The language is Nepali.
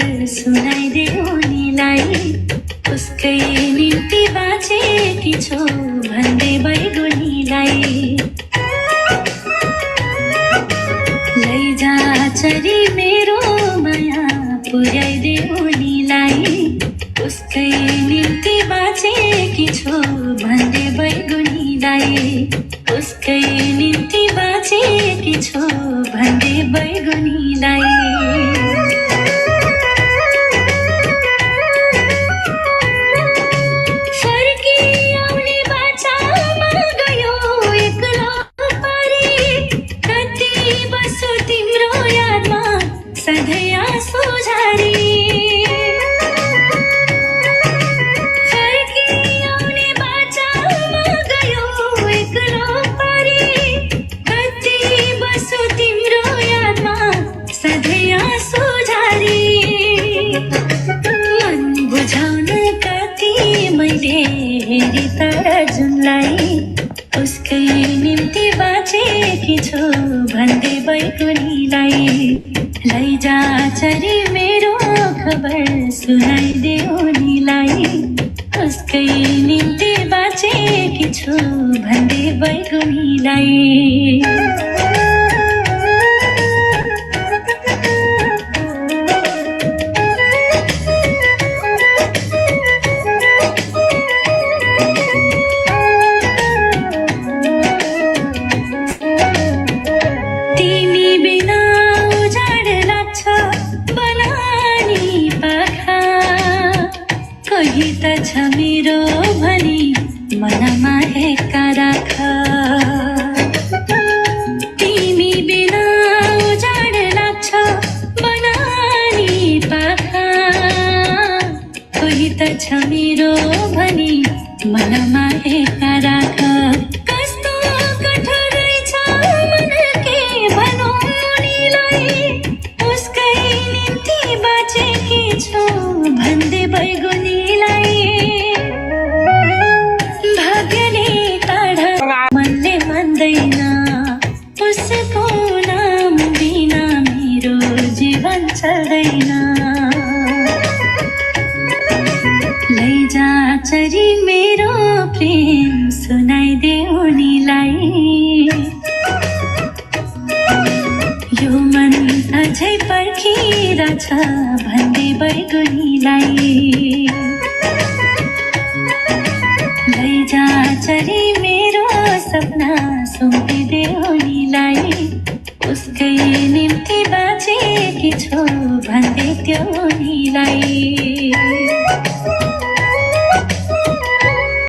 खबर सुनाइदेऊ उनीलाई, उसकै निम्ति बाँचेकी छु भन्दै बैगुनीलाई। लैजा चरी मेरो माया पुर्याइदेऊ उनीलाई, उसकै निम्ति बाँचेकी छु भन्दै बैगुनीलाई, उसकै निम्ति बाँचेकी छु भन्दै बैगुनीलाई। हेरी तारा जुनलाई, उसकै निम्ति बाँचेकी छु भन्दै बैगुनीलाई। लैजा चरी मेरो खबर सुनाइदेऊ उनीलाई, उसकै निम्ति बाँचेकी छु भन्दै बैगुनीलाई। कोही त छ मेरो भनी मनमा हेक्का राख, तिमी बिना उजाड लाग्छ बनानी पाखा। कोही त छ मेरो भनी मनमा हेक्का राख, कस्तो कठोर रहेछ मन के भनौँ उनीलाई, उसकै निम्ति बाँचेकी छु भन्दै बैगुनी। मनले मान्दैन उसको नाम बिना मेरो जीवन चल्दैन। लैजा चरी मेरो प्रेम सुनाइदेऊ उनीलाई, यो मन अझै पर्खिरहेछ भन्दै बैगुनीलाई। लैजा चरी मेरो सपना सुम्पिदेऊ उनीलाई, उसकै निम्ति बाँचेकी छु भन्दै त्यो उनीलाई।